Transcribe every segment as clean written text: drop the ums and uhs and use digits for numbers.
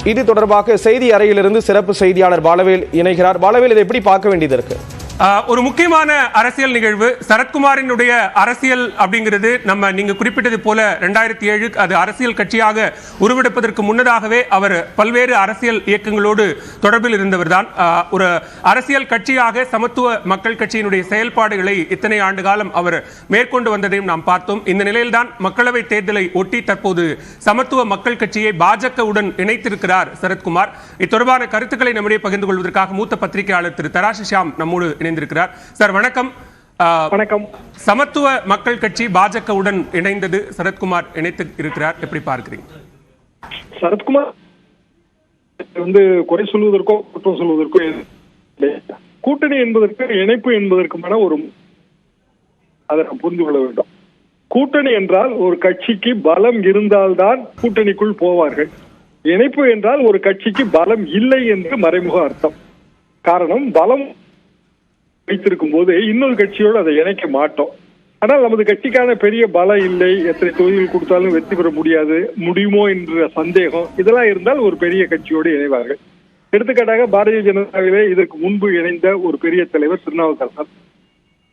இது தொடர்பாக செய்தி அறையிலிருந்து சிறப்பு செய்தியாளர் பாலவேல் இணைகிறார். பாலவேல், இதை எப்படி பார்க்க வேண்டியது இருக்கு? ஒரு முக்கியமான அரசியல் நிகழ்வு. சரத்குமாரினுடைய அரசியல் அப்படிங்கிறது நீங்க குறிப்பிட்டது போல 2007 அது அரசியல் கட்சியாக உருவெடுப்பதற்கு முன்னதாகவே அவர் பல்வேறு அரசியல் இயக்கங்களோடு தொடர்பில் இருந்தவர் தான். ஒரு அரசியல் கட்சியாக சமத்துவ மக்கள் கட்சியினுடைய செயல்பாடுகளை இத்தனை ஆண்டு காலம் அவர் மேற்கொண்டு வந்ததையும் நாம் பார்த்தோம். இந்த நிலையில்தான் மக்களவை தேர்தலை ஒட்டி தற்போது சமத்துவ மக்கள் கட்சியை பாஜகவுடன் இணைத்திருக்கிறார் சரத்குமார். இத்தொடர்பான கருத்துக்களை நம்முடைய பகிர்ந்து கொள்வதற்காக மூத்த பத்திரிகையாளர் திரு தராசு ஷியாம் நம்மோடு இணைந்திருக்கிறார். சார் வணக்கம். வணக்கம். சமத்துவ மக்கள் கட்சி பாஜகவுடன் இணைந்தது, சரத்குமார் இணைத்து இருக்கிறார், எப்படி பார்க்கிறீங்க? சரத்குமார் குறை சொல்வதற்கோ குற்றம் சொல்வதற்கோ கூட்டணி என்பதற்கு இணைப்பு என்பதற்குமான ஒரு அதை நாம் புரிந்து கொள்ள வேண்டும். கூட்டணி என்றால் ஒரு கட்சிக்கு பலம் இருந்தால்தான் கூட்டணிக்குள் போவார்கள். இணைப்பு என்றால் ஒரு கட்சிக்கு பலம் இல்லை என்று மறைமுக அர்த்தம். காரணம், பலம் வைத்திருக்கும் போது இன்னொரு கட்சியோடு அதை இணைக்க மாட்டோம். ஆனால் நமது கட்சிக்கான பெரிய பலம் இல்லை, எத்தனை தொகுதிகள் கொடுத்தாலும் வெற்றி பெற முடியுமோ என்ற சந்தேகம் இதெல்லாம் இருந்தால் ஒரு பெரிய கட்சியோடு இணைவார்கள். எடுத்துக்காட்டாக பாரதிய ஜனதாவிலே இதற்கு முன்பு இணைந்த ஒரு பெரிய தலைவர் திருநாவுக்கரசர்.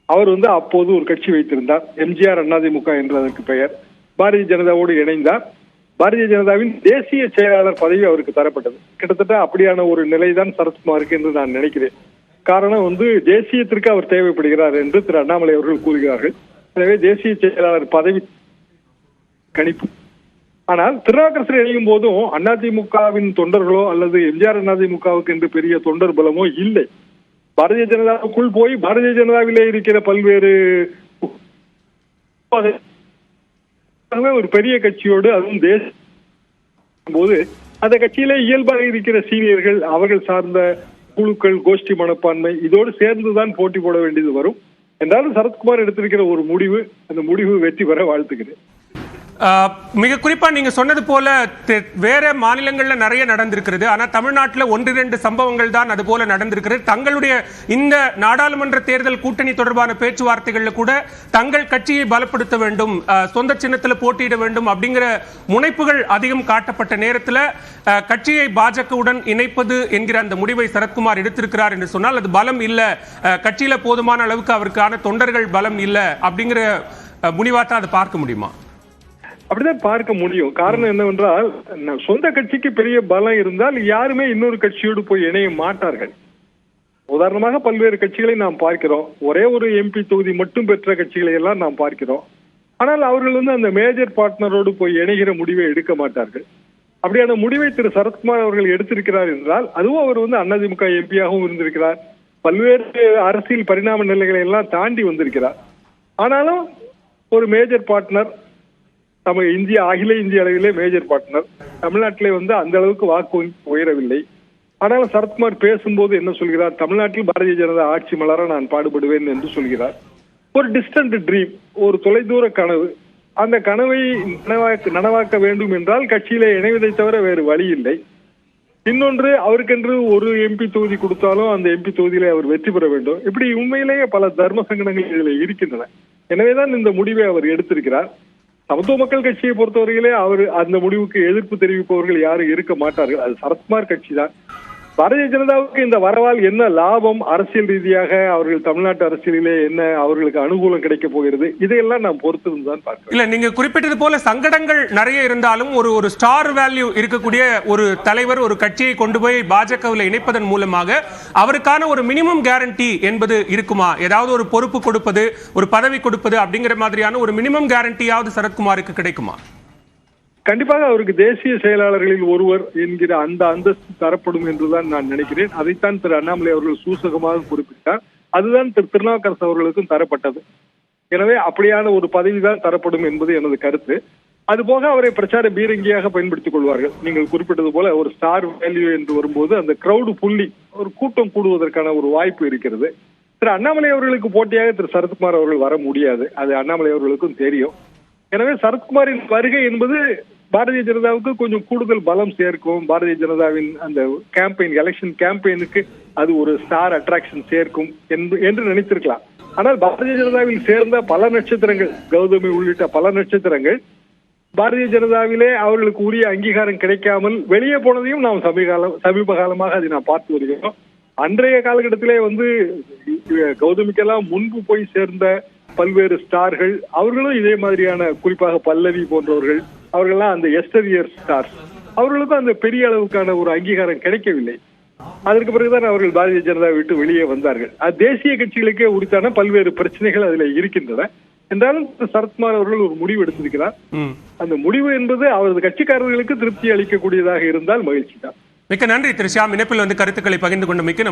அவர் அப்போது ஒரு கட்சி வைத்திருந்தார், எம்ஜிஆர் அதிமுக என்று அதற்கு பெயர். பாரதிய ஜனதாவோடு இணைந்தார். பாரதிய ஜனதாவின் தேசிய செயலாளர் பதவி அவருக்கு தரப்பட்டது. கிட்டத்தட்ட அப்படியான ஒரு நிலைதான் சரத்குமாருக்கு என்று நான் நினைக்கிறேன். காரணம், தேசியத்திற்கு அவர் தேவைப்படுகிறார் என்று திரு அண்ணாமலை அவர்கள் கூறுகிறார்கள். எனவே தேசிய செயலாளர் பதவி கணிப்பு. ஆனால் திருநாவுக்கரசர் இணையும் போதும் அதிமுகவின் தொண்டர்களோ அல்லது எம்ஜிஆர் அதிமுகவுக்கு என்று பெரிய தொண்டர் பலமோ இல்லை. பாரதிய ஜனதாவுக்குள் போய் பாரதிய ஜனதாவிலே இருக்கிற பல்வேறு ஒரு பெரிய கட்சியோடு அதுவும் தேசிய போது அந்த கட்சியிலே இயல்பாக இருக்கிற சீனியர்கள், அவர்கள் சார்ந்த குழுக்கள், கோஷ்டி மனப்பான்மை இதோடு சேர்ந்துதான் போட்டி போட வேண்டியது வரும். என்றாலும் சரத்குமார் எடுத்திருக்கிற ஒரு முடிவு, அந்த முடிவு வெற்றி பெற வாழ்த்துக்கிறேன். மிக குறிப்பா நீங்க சொன்னது போல வேற மாநிலங்கள்ல நிறைய நடந்திருக்கிறது. ஆனா தமிழ்நாட்டில் 1-2 சம்பவங்கள் தான் அது போல நடந்திருக்கிறது. தங்களுடைய இந்த நாடாளுமன்ற தேர்தல் கூட்டணி தொடர்பான பேச்சுவார்த்தைகள்ல கூட தங்கள் கட்சியை பலப்படுத்த வேண்டும், சொந்த சின்னத்தில் போட்டியிட வேண்டும் அப்படிங்கிற முனைப்புகள் அதிகம் காட்டப்பட்ட நேரத்தில் கட்சியை பாஜகவுடன் இணைப்பது என்கிற அந்த முடிவை சரத்குமார் எடுத்திருக்கிறார் என்று சொன்னால் அது பலம் இல்ல, கட்சியில போதுமான அளவுக்கு அவருக்கான தொண்டர்கள் பலம் இல்ல அப்படிங்கிற முடிவாத்தான் அதை பார்க்க முடியுமா? அப்படிதான் பார்க்க முடியும். காரணம் என்னவென்றால், சொந்த கட்சிக்கு பெரிய பலம் இருந்தால் யாருமே இன்னொரு கட்சியோடு போய் இணைய மாட்டார்கள். உதாரணமாக பல்வேறு கட்சிகளை நாம் பார்க்கிறோம். ஒரே ஒரு எம்பி தொகுதி மட்டும் பெற்ற கட்சிகளை எல்லாம் நாம் பார்க்கிறோம். ஆனால் அவர்கள் அந்த மேஜர் பார்ட்னரோடு போய் இணைகிற முடிவை எடுக்க மாட்டார்கள். அப்படியான முடிவை திரு சரத்குமார் அவர்கள் எடுத்திருக்கிறார் என்றால், அதுவும் அவர் அதிமுக எம்பியாகவும் இருந்திருக்கிறார், பல்வேறு அரசியல் பரிணாம நிலைகளை எல்லாம் தாண்டி வந்திருக்கிறார். ஆனாலும் ஒரு மேஜர் பார்ட்னர், அகில இந்திய அளவிலே மேஜர் பார்ட்னர், தமிழ்நாட்டிலே அந்த அளவுக்கு வாக்கு உயரவில்லை. ஆனாலும் சரத்குமார் பேசும்போது என்ன சொல்கிறார்? தமிழ்நாட்டில் பாரதிய ஜனதா ஆட்சி மலர நான் பாடுபடுவேன் என்று சொல்கிறார். ஒரு டிஸ்டன்ட் ட்ரீம், ஒரு தொலைதூர கனவு. அந்த கனவை நனவாக்க வேண்டும் என்றால் கட்சியிலே இணைவதை தவிர வேறு வழி இல்லை. இன்னொன்று, அவருக்கென்று ஒரு எம்பி தொகுதி கொடுத்தாலும் அந்த எம்பி தொகுதியிலே அவர் வெற்றி பெற வேண்டும். இப்படி உண்மையிலேயே பல தர்ம சங்கடங்கள் இதில் இருக்கின்றன. எனவேதான் இந்த முடிவை அவர் எடுத்திருக்கிறார். சமத்துவ மக்கள் கட்சியை பொறுத்தவரையிலே அவர் அந்த முடிவுக்கு எதிர்ப்பு தெரிவிப்பவர்கள் யாரும் இருக்க மாட்டார்கள். அது சரத்குமார் கட்சி தான். பாரதிய ஜனதாவுக்கு இந்த வரவால் என்ன லாபம், அரசியல் ரீதியாக அவர்கள் தமிழ்நாட்டு அரசியலிலே என்ன அவர்களுக்கு அனுகூலம் கிடைக்க போகிறது, இதையெல்லாம் நாம் பொறுத்திருந்துதான் பார்க்கிறோம். இல்ல, நீங்க குறிப்பிட்டது போல சங்கடங்கள் நிறைய இருந்தாலும் ஒரு ஸ்டார் வேல்யூ இருக்கக்கூடிய ஒரு தலைவர் ஒரு கட்சியை கொண்டு போய் பாஜகவில் இணைப்பதன் மூலமாக அவருக்கான ஒரு மினிமம் கேரண்டி என்பது இருக்குமா? ஏதாவது ஒரு பொறுப்பு கொடுப்பது, ஒரு பதவி கொடுப்பது அப்படிங்கிற மாதிரியான ஒரு மினிமம் கேரண்டியாவது சரத்குமாருக்கு கிடைக்குமா? கண்டிப்பாக அவருக்கு தேசிய செயலாளர்களில் ஒருவர் என்கிற அந்த அந்தஸ்து தரப்படும் என்றுதான் நான் நினைக்கிறேன். அதைத்தான் திரு அண்ணாமலை அவர்கள் சூசகமாக குறிப்பிட்டார். அதுதான் திரு திருநாவுக்கரசு அவர்களுக்கும் தரப்பட்டது. எனவே அப்படியான ஒரு பதவிதான் தரப்படும் என்பது எனது கருத்து. அதுபோக அவரை பிரச்சார பீரங்கியாக பயன்படுத்திக் கொள்வார்கள். நீங்கள் குறிப்பிட்டது போல ஒரு ஸ்டார் வேல்யூ என்று வரும்போது அந்த கிரௌடு புள்ளி, ஒரு கூட்டம் கூடுவதற்கான ஒரு வாய்ப்பு இருக்கிறது. திரு அண்ணாமலை அவர்களுக்கு போட்டியாக திரு சரத்குமார் அவர்கள் வர முடியாது, அது அண்ணாமலை அவர்களுக்கும் தெரியும். எனவே சரத்குமாரின் வருகை என்பது பாரதிய ஜனதாவுக்கு கொஞ்சம் கூடுதல் பலம் சேர்க்கும். பாரதிய ஜனதாவின் அந்த கேம்பெயின், எலெக்ஷன் கேம்பெயினுக்கு அது ஒரு ஸ்டார் அட்ராக்ஷன் சேர்க்கும் என்று நினைத்திருக்கலாம். ஆனால் பாரதிய ஜனதாவில் சேர்ந்த பல நட்சத்திரங்கள், கௌதமி உள்ளிட்ட பல நட்சத்திரங்கள் பாரதிய ஜனதாவிலே அவர்களுக்கு உரிய அங்கீகாரம் கிடைக்காமல் வெளியே போனதையும் நாம் சமீப காலமாக அதை நாம் பார்த்து வருகிறோம். அன்றைய காலகட்டத்திலே கௌதமிக்கெல்லாம் முன்பு போய் சேர்ந்த பல்வேறு ஸ்டார்கள் அவர்களும் இதே மாதிரியான, குறிப்பாக பல்லவி போன்றவர்கள், அவர்கள்லாம் அந்த எஸ்டரியர் ஸ்டார்ஸ், அவர்களுக்கும் அந்த பெரிய அளவுக்கான ஒரு அங்கீகாரம் கிடைக்கவில்லை. அதற்கு பிறகுதான் அவர்கள் பாரதிய ஜனதா விட்டு வெளியே வந்தார்கள். தேசிய கட்சிகளுக்கே உரித்தான பல்வேறு பிரச்சனைகள் அதில் இருக்கின்றன. என்றாலும் சரத்குமார் அவர்கள் ஒரு முடிவு எடுத்திருக்கிறார். அந்த முடிவு என்பது அவரது கட்சிக்காரர்களுக்கு திருப்தி அளிக்கக்கூடியதாக இருந்தால் மகிழ்ச்சி தான். மிக்க நன்றி திரு ஷியாம், இணைப்பில் கருத்துக்களை பகிர்ந்து கொண்டமைக்கு.